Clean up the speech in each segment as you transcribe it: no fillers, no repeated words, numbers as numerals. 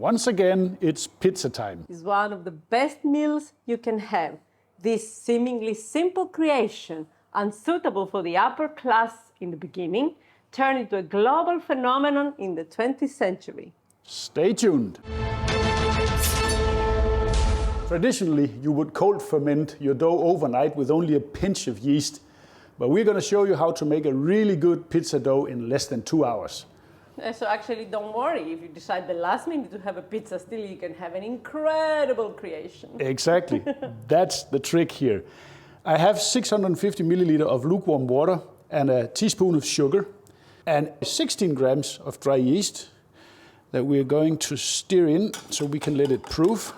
once again, it's pizza time. It's one of the best meals you can have. This seemingly simple creation, unsuitable for the upper class in the beginning, turned into a global phenomenon in the 20th century. Stay tuned. Traditionally, you would cold ferment your dough overnight with only a pinch of yeast, but we're going to show you how to make a really good pizza dough in less than 2 hours. So actually, don't worry. If you decide the last minute to have a pizza, still you can have an incredible creation. Exactly. That's the trick here. I have 650 milliliter of lukewarm water and a teaspoon of sugar and 16 grams of dry yeast that we're going to stir in so we can let it proof,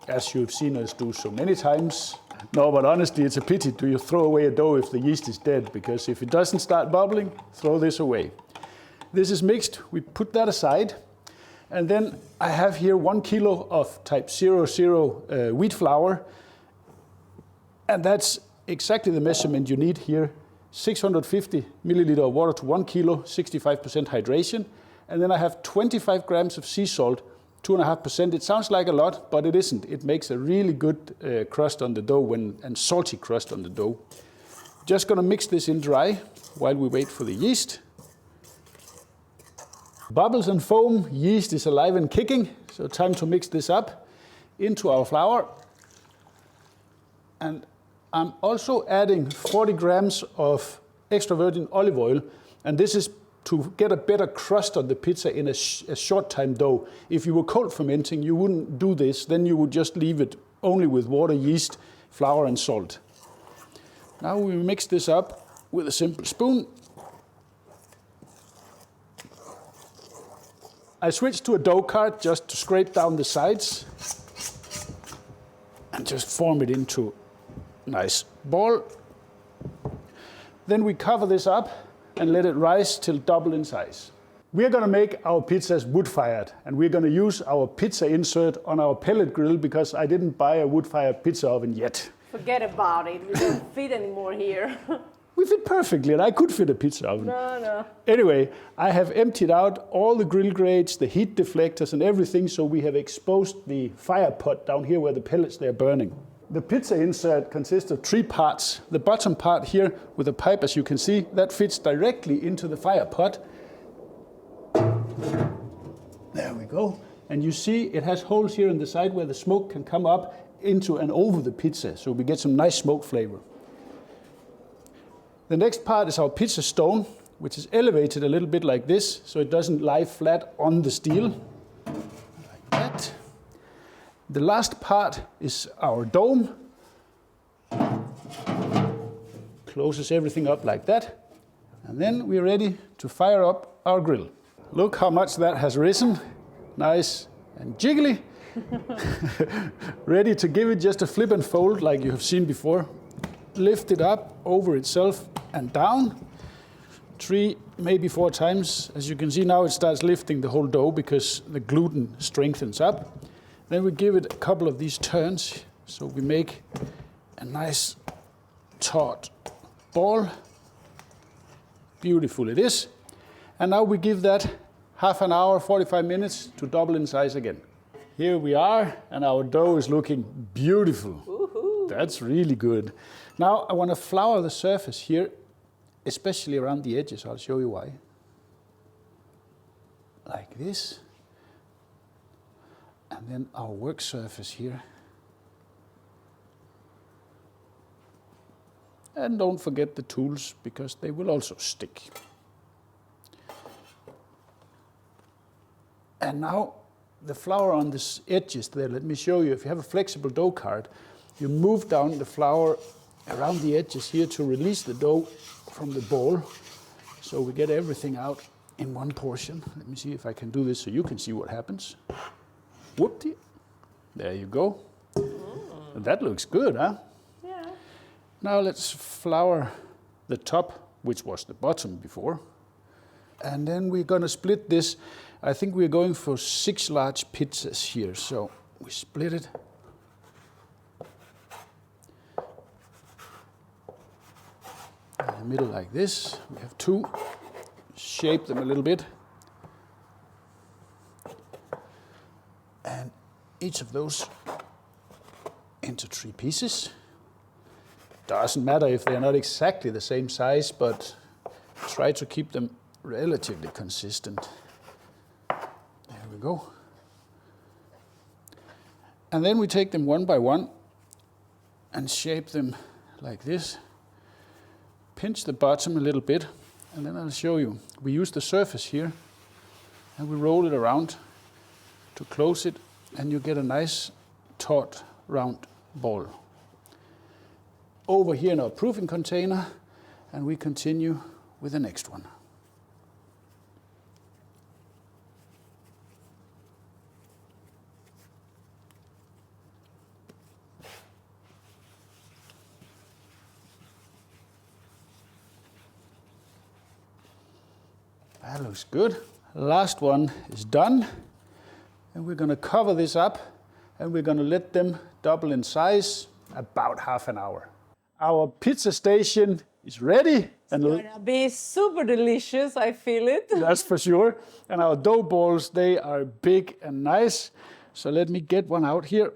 as you've seen us do so many times. No, but honestly, it's a pity. Do you throw away a dough if the yeast is dead? Because if it doesn't start bubbling, throw this away. This is mixed, we put that aside. And then I have here 1 kilo of type 00 wheat flour. And that's exactly the measurement you need here. 650 milliliter of water to 1 kilo, 65% hydration. And then I have 25 grams of sea salt, 2.5%. It sounds like a lot, but it isn't. It makes a really good crust on the dough and salty crust on the dough. Just gonna mix this in dry while we wait for the yeast. Bubbles and foam, yeast is alive and kicking, so time to mix this up into our flour. And I'm also adding 40 grams of extra virgin olive oil, and this is to get a better crust on the pizza in a short time dough. If you were cold fermenting, you wouldn't do this, then you would just leave it only with water, yeast, flour and salt. Now we mix this up with a simple spoon. I switched to a dough card just to scrape down the sides and just form it into a nice ball. Then we cover this up and let it rise till double in size. We're gonna make our pizzas wood-fired, and we're gonna use our pizza insert on our pellet grill because I didn't buy a wood-fired pizza oven yet. Forget about it, we don't fit anymore here. We fit perfectly, and I could fit a pizza oven. No. Anyway, I have emptied out all the grill grates, the heat deflectors and everything, so we have exposed the fire pot down here where the pellets they're burning. The pizza insert consists of 3 parts. The bottom part here with a pipe, as you can see, that fits directly into the fire pot. There we go. And you see it has holes here on the side where the smoke can come up into and over the pizza, so we get some nice smoke flavor. The next part is our pizza stone, which is elevated a little bit like this, so it doesn't lie flat on the steel, like that. The last part is our dome. Closes everything up like that. And then we're ready to fire up our grill. Look how much that has risen. Nice and jiggly. Ready to give it just a flip and fold like you have seen before. Lift it up over itself and down. 3, maybe 4 times. As you can see now, it starts lifting the whole dough because the gluten strengthens up. Then we give it a couple of these turns, so we make a nice taut ball. Beautiful it is. And now we give that half an hour, 45 minutes to double in size again. Here we are, and our dough is looking beautiful. Woohoo. That's really good. Now I want to flour the surface here, especially around the edges. I'll show you why. Like this. And then our work surface here. And don't forget the tools, because they will also stick. And now the flour on the edges there, let me show you. If you have a flexible dough card, you move down the flour around the edges here to release the dough from the ball. So we get everything out in one portion. Let me see if I can do this so you can see what happens. Whoop-de. There you go. That looks good, huh? Yeah. Now let's flour the top, which was the bottom before. And then we're gonna split this. I think we're going for 6 large pizzas here. So we split it. In the middle like this. We have 2. Shape them a little bit. And each of those into 3 pieces. Doesn't matter if they're not exactly the same size, but try to keep them relatively consistent. There we go. And then we take them one by one and shape them like this. Pinch the bottom a little bit, and then I'll show you. We use the surface here, and we roll it around to close it, and you get a nice taut round ball. Over here in our proofing container, and we continue with the next one. That looks good. Last one is done. And we're going to cover this up, and we're going to let them double in size about half an hour. Our pizza station is ready. It's going to be super delicious, I feel it. That's for sure. And our dough balls, they are big and nice. So let me get one out here.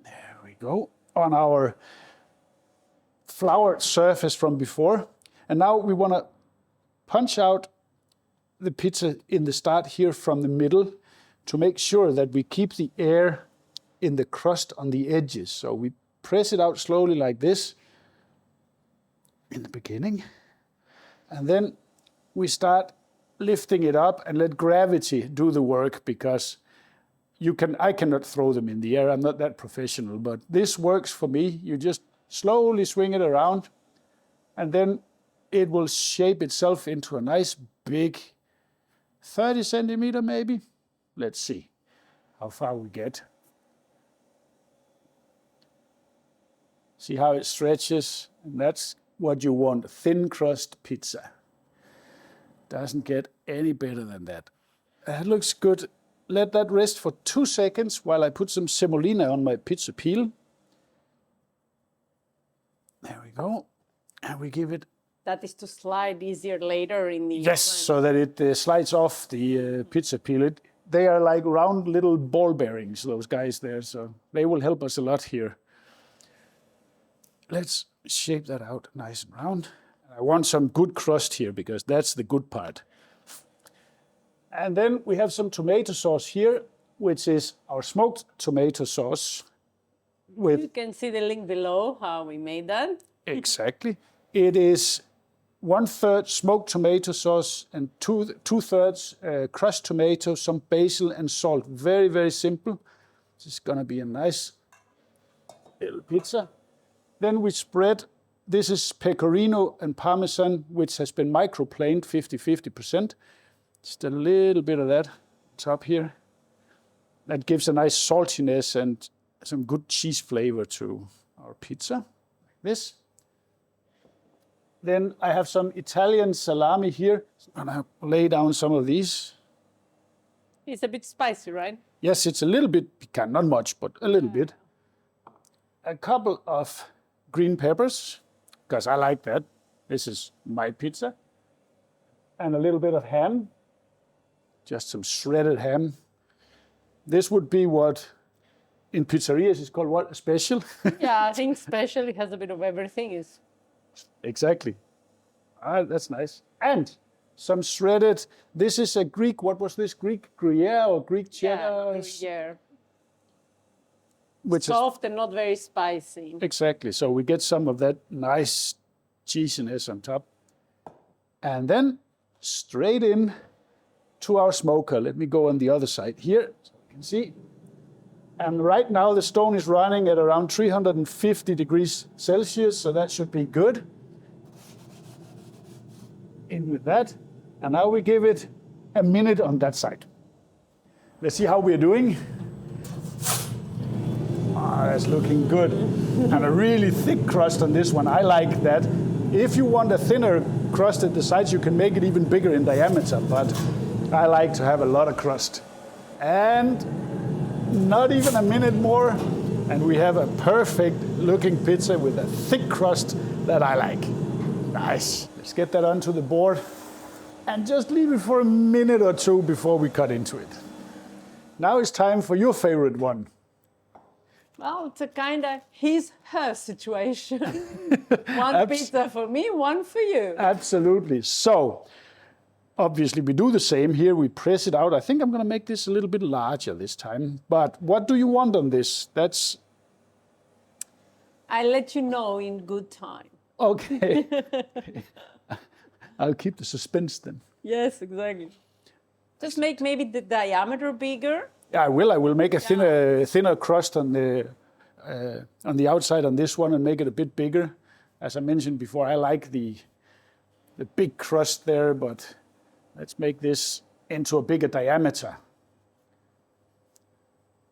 There we go. On our floured surface from before. And now we want to punch out the pizza in the start here from the middle to make sure that we keep the air in the crust on the edges. So we press it out slowly like this in the beginning. And then we start lifting it up and let gravity do the work, because I cannot throw them in the air. I'm not that professional, but this works for me. You just slowly swing it around, and then it will shape itself into a nice big 30 centimeter maybe. Let's see how far we get. See how it stretches? And that's what you want, thin crust pizza. Doesn't get any better than that. That looks good. Let that rest for 2 seconds while I put some semolina on my pizza peel. There we go. And we give it. That is to slide easier later in the Yes, oven. so that it slides off the pizza peel. They are like round little ball bearings, those guys there, so they will help us a lot here. Let's shape that out nice and round. I want some good crust here, because that's the good part. And then we have some tomato sauce here, which is our smoked tomato sauce. You can see the link below how we made that. Exactly. It is 1/3 smoked tomato sauce and 2/3 crushed tomato, some basil and salt. Very, very simple. This is going to be a nice little pizza. Then we spread, this is Pecorino and Parmesan, which has been microplaned 50-50%. Just a little bit of that top here. That gives a nice saltiness and some good cheese flavor to our pizza, like this. Then I have some Italian salami here. I'm going to lay down some of these. It's a bit spicy, right? Yes, it's a little bit piquant, not much, but a little bit. A couple of green peppers, because I like that. This is my pizza. And a little bit of ham, just some shredded ham. This would be what in pizzerias is called what? A special? Yeah, I think special, it has a bit of everything. Exactly. That's nice. And some shredded, this is a Greek, what was this? Greek Gruyere or Greek Cheddar? Yeah, Gruyere. Which soft and not very spicy. Exactly. So we get some of that nice cheesiness on top. And then straight in to our smoker. Let me go on the other side here, so you can see. And right now the stone is running at around 350 degrees Celsius, so that should be good. In with that. And now we give it a minute on that side. Let's see how we're doing. That's looking good. And a really thick crust on this one. I like that. If you want a thinner crust at the sides, you can make it even bigger in diameter, but I like to have a lot of crust. And not even a minute more, and we have a perfect looking pizza with a thick crust that I like. Nice. Let's get that onto the board and just leave it for a minute or two before we cut into it. Now it's time for your favorite one. Well, it's a kind of his-her situation. One pizza for me, one for you. Absolutely. So, obviously, we do the same here. We press it out. I think I'm going to make this a little bit larger this time. But what do you want on this? I'll let you know in good time. Okay. I'll keep the suspense then. Yes, exactly. Just make maybe the diameter bigger. Yeah, I will. I will make a thinner crust on the outside on this one and make it a bit bigger. As I mentioned before, I like the big crust there, but let's make this into a bigger diameter.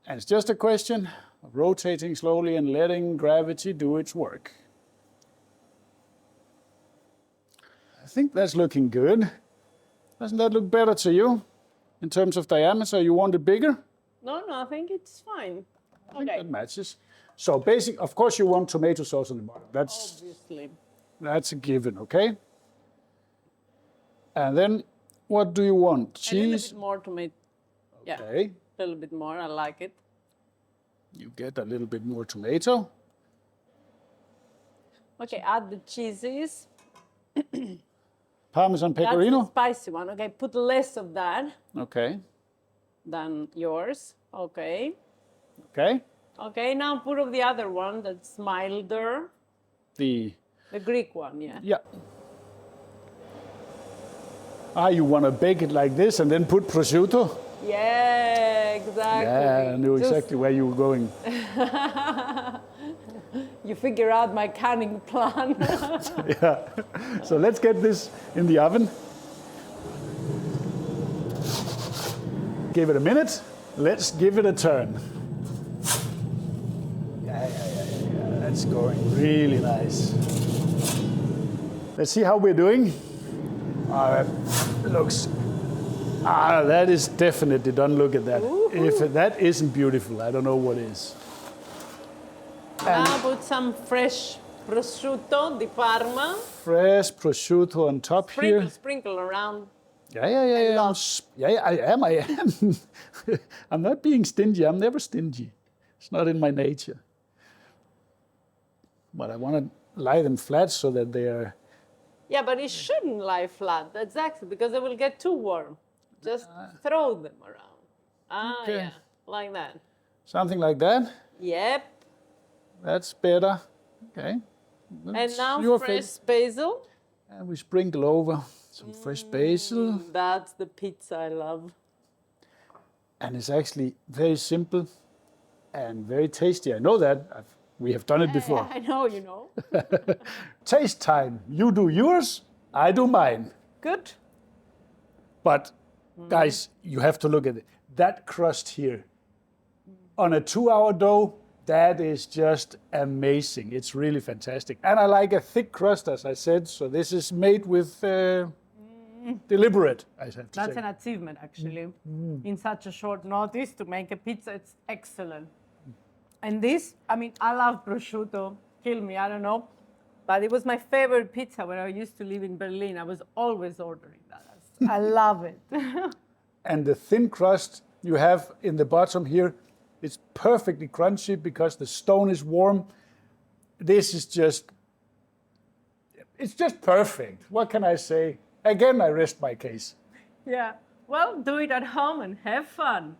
And it's just a question of rotating slowly and letting gravity do its work. I think that's looking good. Doesn't that look better to you? In terms of diameter, you want it bigger? No, I think it's fine. I think that matches. So of course you want tomato sauce on the bottom. Obviously. That's a given, okay? And then what do you want? Cheese? A little bit more tomato. Yeah, Okay. a little bit more, I like it. You get a little bit more tomato. Okay, add the cheeses. Parmesan That's Pecorino? the spicy one. Okay, put less of that Okay. than yours. Okay. Okay. Okay, now put of the other one that's milder. The Greek one, yeah. Yeah. You want to bake it like this and then put prosciutto? Yeah, exactly. Yeah, I knew exactly where you were going. You figure out my cunning plan. Yeah. So let's get this in the oven. Give it a minute. Let's give it a turn. Yeah. That's going really nice. Let's see how we're doing. That looks. That is definitely done. Look at that. Ooh. If that isn't beautiful, I don't know what is. Now put some fresh prosciutto di Parma. Fresh prosciutto on top here. Sprinkle around. Yeah. I am. I'm not being stingy. I'm never stingy. It's not in my nature. But I want to lie them flat so that they are. Yeah, but it shouldn't lie flat. That's exactly because they will get too warm. Just throw them around. Okay. Yeah, like that. Something like that. Yep. That's better. Okay. And now fresh basil. And we sprinkle over some fresh basil. That's the pizza I love. And it's actually very simple and very tasty. I know that. We have done it before. I know, you know. Taste time. You do yours, I do mine. Good. But guys, you have to look at it. That crust here on a 2-hour dough, that is just amazing. It's really fantastic. And I like a thick crust, as I said. So this is made with deliberate, I have to That's say. an achievement, actually. In such a short notice to make a pizza, it's excellent. And this, I mean, I love prosciutto. Kill me, I don't know. But it was my favorite pizza when I used to live in Berlin. I was always ordering that. I love it. And the thin crust you have in the bottom here, it's perfectly crunchy because the stone is warm. This is it's just perfect. What can I say? Again, I rest my case. Yeah. Well, do it at home and have fun.